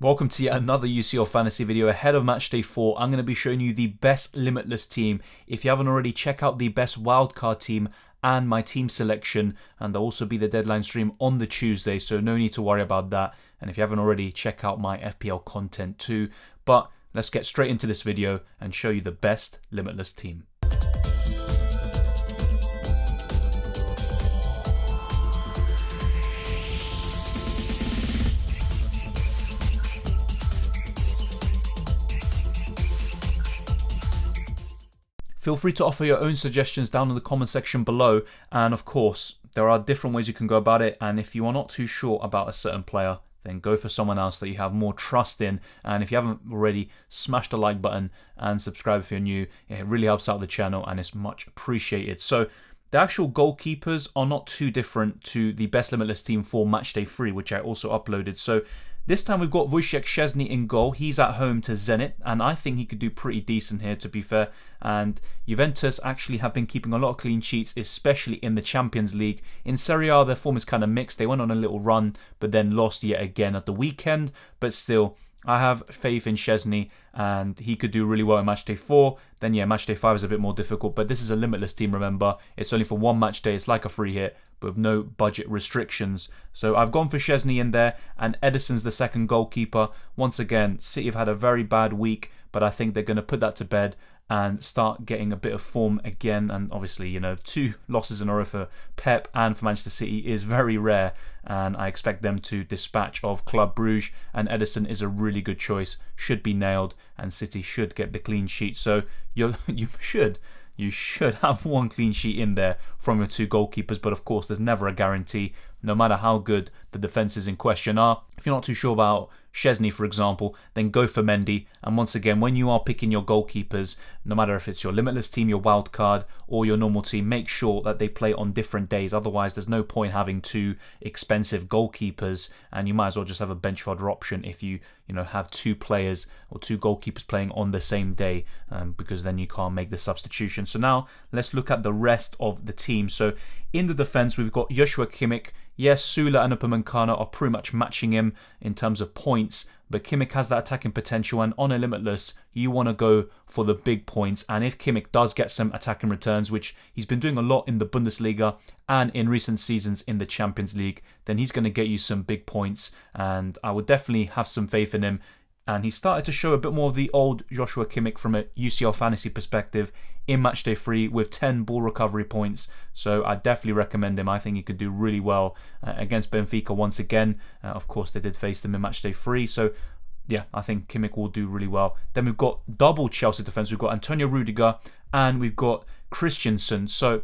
Welcome to yet another UCL Fantasy video ahead of Matchday 4. I'm going to be showing you the best Limitless team. If you haven't already, check out the best wildcard team and my team selection, and there'll also be the deadline stream on the Tuesday, so no need to worry about that. And if you haven't already, check out my FPL content too. But let's get straight into this video and show you the best Limitless team. Feel free to offer your own suggestions down in the comment section below, and of course there are different ways you can go about it, and if you are not too sure about a certain player, then go for someone else that you have more trust in. And if you haven't already, smash the like button and subscribe if you're new. It really helps out the channel and it's much appreciated. So the actual goalkeepers are not too different to the best Limitless team for Matchday 3, which I also uploaded. So this time we've got Wojciech Szczesny in goal. He's at home to Zenit, and I think he could do pretty decent here, to be fair. And Juventus actually have been keeping a lot of clean sheets, especially in the Champions League. In Serie A, their form is kind of mixed. They went on a little run, but then lost yet again at the weekend. But still, I have faith in Szczesny, and he could do really well in Matchday 4. Then yeah, Matchday 5 is a bit more difficult, but this is a Limitless team, remember. It's only for one match day. It's like a free hit, but with no budget restrictions. So I've gone for Szczesny in there, and Edison's the second goalkeeper. Once again, City have had a very bad week, but I think they're going to put that to bed and start getting a bit of form again. And obviously, you know, 2 losses in a row for Pep and for Manchester City is very rare, and I expect them to dispatch of Club Brugge, and Edison is a really good choice, should be nailed, and City should get the clean sheet. So you should have one clean sheet in there from your 2 goalkeepers, but of course there's never a guarantee, no matter how good the defences in question are. If you're not too sure about Szczesny, for example, then go for Mendy. And once again, when you are picking your goalkeepers, no matter if it's your Limitless team, your wild card, or your normal team, make sure that they play on different days. Otherwise, there's no point having 2 expensive goalkeepers, and you might as well just have a bench fodder option if you have 2 players or 2 goalkeepers playing on the same day, because then you can't make the substitution. So now let's look at the rest of the team. So in the defense, we've got Joshua Kimmich. Yes, Sula and Upamecano are pretty much matching him in terms of points, but Kimmich has that attacking potential, and on a Limitless, you want to go for the big points. And if Kimmich does get some attacking returns, which he's been doing a lot in the Bundesliga and in recent seasons in the Champions League, then he's going to get you some big points, and I would definitely have some faith in him. And he started to show a bit more of the old Joshua Kimmich from a UCL Fantasy perspective in Matchday 3 with 10 ball recovery points. So I definitely recommend him. I think he could do really well against Benfica once again. Of course, they did face them in Matchday 3. So yeah, I think Kimmich will do really well. Then we've got double Chelsea defence. We've got Antonio Rudiger and we've got Christensen. So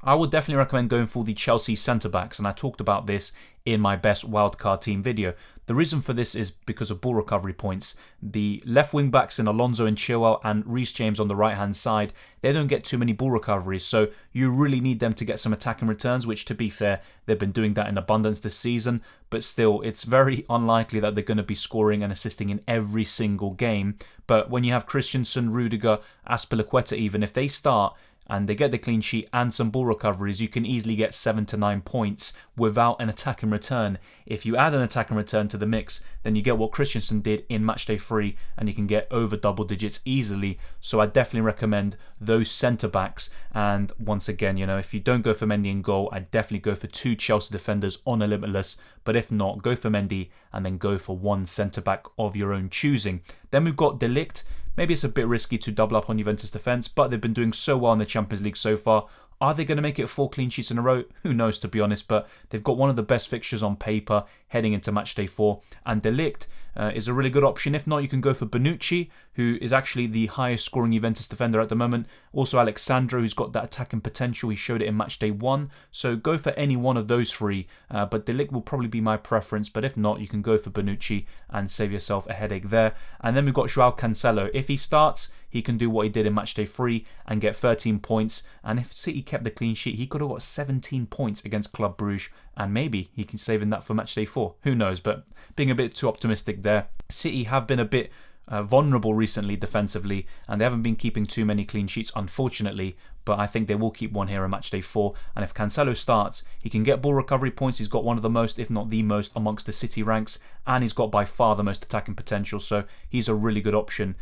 I would definitely recommend going for the Chelsea centre-backs, and I talked about this in my best wildcard team video. The reason for this is because of ball recovery points. The left wing backs in Alonso and Chilwell and Reece James on the right hand side, they don't get too many ball recoveries, so you really need them to get some attacking returns, which, to be fair, they've been doing that in abundance this season, but still, it's very unlikely that they're going to be scoring and assisting in every single game. But when you have Christensen, Rudiger, Azpilicueta even, if they start and they get the clean sheet and some ball recoveries, you can easily get 7 to 9 points without an attacking return. If you add an attacking return to the mix, then you get what Christensen did in Matchday 3, and you can get over double digits easily. So I definitely recommend those centre-backs. And once again, if you don't go for Mendy in goal, I'd definitely go for 2 Chelsea defenders on a Limitless. But if not, go for Mendy and then go for 1 centre-back of your own choosing. Then we've got De Ligt. Maybe it's a bit risky to double up on Juventus defence, but they've been doing so well in the Champions League so far. Are they going to make it 4 clean sheets in a row? Who knows, to be honest, but they've got one of the best fixtures on paper heading into Matchday 4. And De Ligt is a really good option. If not, you can go for Bonucci, who is actually the highest scoring Juventus defender at the moment. Also Alexandro, who's got that attacking potential. He showed it in Matchday 1. So go for any one of those 3. But De Ligt will probably be my preference. But if not, you can go for Bonucci and save yourself a headache there. And then we've got Joao Cancelo. If he starts, he can do what he did in Matchday 3 and get 13 points. And if City kept the clean sheet, he could have got 17 points against Club Brugge. And maybe he can save in that for Matchday 4. Who knows? But being a bit too optimistic there. City have been a bit vulnerable recently defensively, and they haven't been keeping too many clean sheets, unfortunately. But I think they will keep one here in matchday 4. And if Cancelo starts, he can get ball recovery points. He's got one of the most, if not the most, amongst the City ranks, and he's got by far the most attacking potential. So he's a really good option,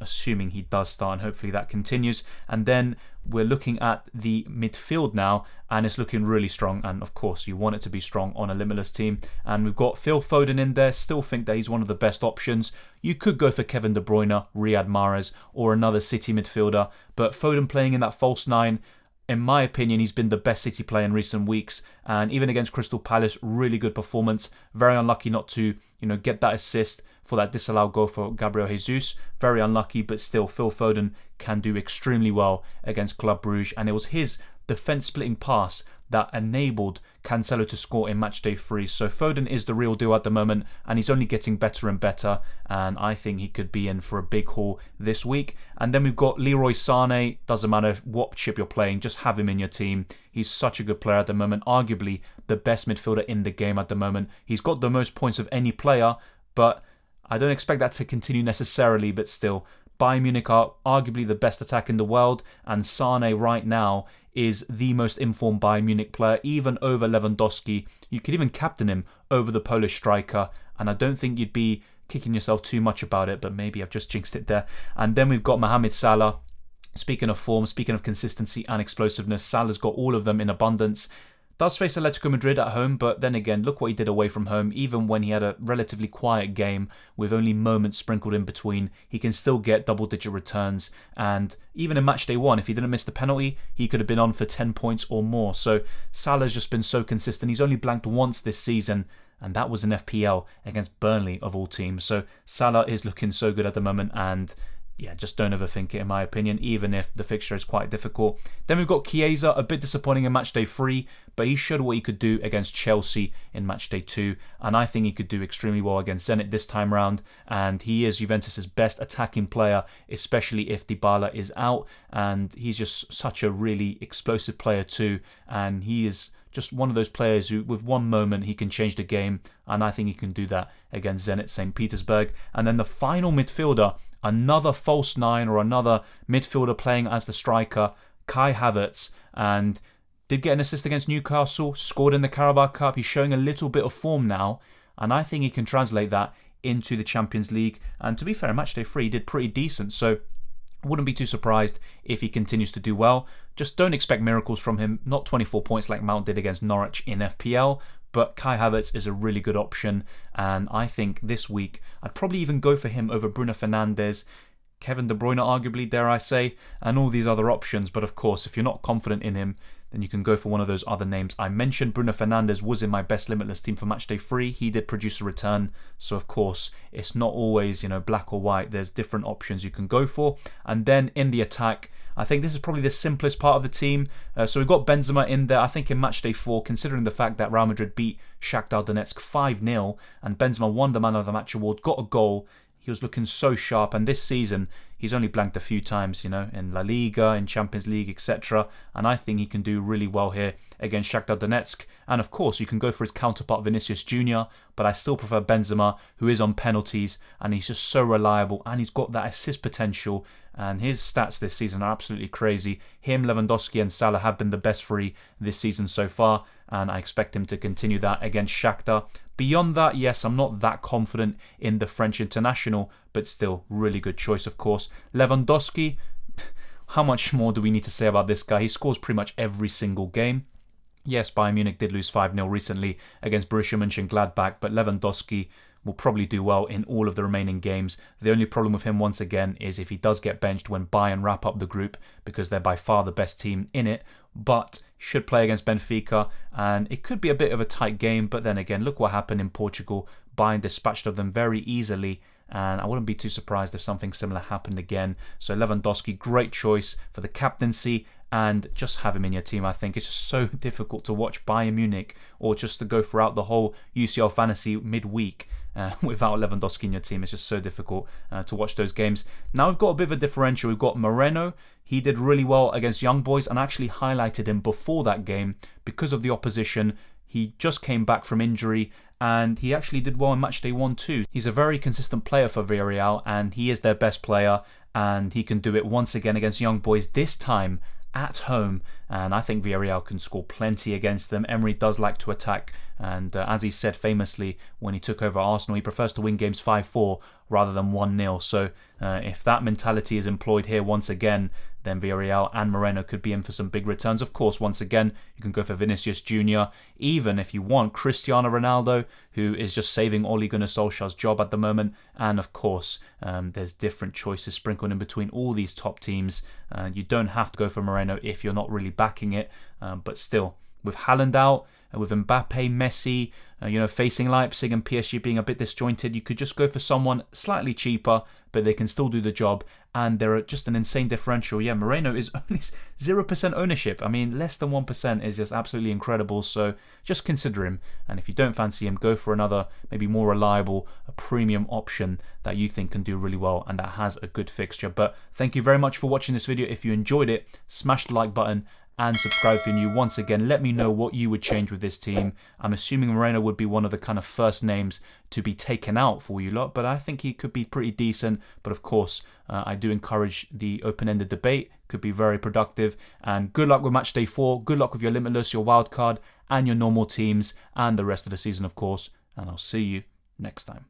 assuming he does start, and hopefully that continues. And then we're looking at the midfield now, and it's looking really strong. And of course, you want it to be strong on a Limitless team. And we've got Phil Foden in there. Still think that he's one of the best options. You could go for Kevin De Bruyne, Riyad Mahrez, or another City midfielder. But Foden playing in that false 9, in my opinion, he's been the best City player in recent weeks. And even against Crystal Palace, really good performance. Very unlucky not to, get that assist for that disallowed goal for Gabriel Jesus. Very unlucky, but still, Phil Foden can do extremely well against Club Brugge. And it was his defence-splitting pass that enabled Cancelo to score in matchday 3. So Foden is the real deal at the moment, and he's only getting better and better. And I think he could be in for a big haul this week. And then we've got Leroy Sané. Doesn't matter what chip you're playing, just have him in your team. He's such a good player at the moment, arguably the best midfielder in the game at the moment. He's got the most points of any player, but I don't expect that to continue necessarily, but still. Bayern Munich are arguably the best attack in the world, and Sané right now is the most informed Bayern Munich player, even over Lewandowski. You could even captain him over the Polish striker, and I don't think you'd be kicking yourself too much about it, but maybe I've just jinxed it there. And then we've got Mohamed Salah. Speaking of form, speaking of consistency and explosiveness, Salah's got all of them in abundance. Does face Atletico Madrid at home, but then again, look what he did away from home. Even when he had a relatively quiet game with only moments sprinkled in between, he can still get double-digit returns. And even in matchday 1, if he didn't miss the penalty, he could have been on for 10 points or more. So Salah's just been so consistent. He's only blanked once this season, and that was in FPL against Burnley of all teams. So Salah is looking so good at the moment, and yeah, just don't overthink it in my opinion, even if the fixture is quite difficult. Then we've got Chiesa, a bit disappointing in matchday 3, but he showed what he could do against Chelsea in matchday 2, and I think he could do extremely well against Zenit this time round, and he is Juventus' best attacking player, especially if Dybala is out, and he's just such a really explosive player too, and he is just one of those players who, with one moment, he can change the game, and I think he can do that against Zenit St. Petersburg. And then the final midfielder, another false 9 or another midfielder playing as the striker, Kai Havertz, and did get an assist against Newcastle, scored in the Carabao Cup. He's showing a little bit of form now, and I think he can translate that into the Champions League. And to be fair, in matchday 3, he did pretty decent, so wouldn't be too surprised if he continues to do well. Just don't expect miracles from him. Not 24 points like Mount did against Norwich in FPL, but Kai Havertz is a really good option, and I think this week I'd probably even go for him over Bruno Fernandes, Kevin De Bruyne arguably, dare I say, and all these other options. But of course, if you're not confident in him, then you can go for one of those other names I mentioned. Bruno Fernandes was in my best Limitless team for matchday 3. He did produce a return, so of course it's not always black or white. There's different options you can go for. And then in the attack, I think this is probably the simplest part of the team. So we've got Benzema in there. I think in matchday 4, considering the fact that Real Madrid beat Shakhtar Donetsk 5-0 and Benzema won the Man of the Match award, got a goal. He was looking so sharp, and this season he's only blanked a few times, in La Liga, in Champions League, etc. And I think he can do really well here against Shakhtar Donetsk. And of course, you can go for his counterpart Vinicius Jr., but I still prefer Benzema, who is on penalties, and he's just so reliable, and he's got that assist potential. And his stats this season are absolutely crazy. Him, Lewandowski and Salah have been the best 3 this season so far, and I expect him to continue that against Shakhtar. Beyond that, yes, I'm not that confident in the French international, but still, really good choice, of course. Lewandowski, how much more do we need to say about this guy? He scores pretty much every single game. Yes, Bayern Munich did lose 5-0 recently against Borussia Mönchengladbach, but Lewandowski will probably do well in all of the remaining games. The only problem with him, once again, is if he does get benched when Bayern wrap up the group, because they're by far the best team in it, but should play against Benfica, and it could be a bit of a tight game, but then again, look what happened in Portugal. Bayern dispatched of them very easily, and I wouldn't be too surprised if something similar happened again. So Lewandowski, great choice for the captaincy, and just have him in your team. I think it's just so difficult to watch Bayern Munich, or just to go throughout the whole UCL Fantasy midweek without Lewandowski in your team. It's just so difficult to watch those games. Now we've got a bit of a differential. We've got Moreno. He did really well against Young Boys, and I actually highlighted him before that game because of the opposition. He just came back from injury and he actually did well in Matchday 1 too. He's a very consistent player for Villarreal and he is their best player, and he can do it once again against Young Boys, this time at home, and I think Villarreal can score plenty against them. Emery does like to attack, and as he said famously when he took over Arsenal, he prefers to win games 5-4 rather than 1-0. So if that mentality is employed here once again, then Villarreal and Moreno could be in for some big returns. Of course, once again, you can go for Vinicius Jr., even if you want Cristiano Ronaldo, who is just saving Ole Gunnar Solskjaer's job at the moment. And of course, there's different choices sprinkled in between all these top teams. You don't have to go for Moreno if you're not really backing it, but still, with Haaland out, with Mbappe, Messi, facing Leipzig and PSG being a bit disjointed, you could just go for someone slightly cheaper, but they can still do the job, and they're just an insane differential. Yeah, Moreno is only 0% ownership. I mean, less than 1% is just absolutely incredible, so just consider him. And if you don't fancy him, go for another, maybe more reliable, a premium option that you think can do really well and that has a good fixture. But thank you very much for watching this video. If you enjoyed it, smash the like button and subscribe if you're new. Once again, let me know what you would change with this team. I'm assuming Moreno would be one of the kind of first names to be taken out for you lot, but I think he could be pretty decent. But of course, I do encourage the open-ended debate. Could be very productive. And good luck with Matchday 4. Good luck with your Limitless, your wildcard, and your normal teams, and the rest of the season, of course. And I'll see you next time.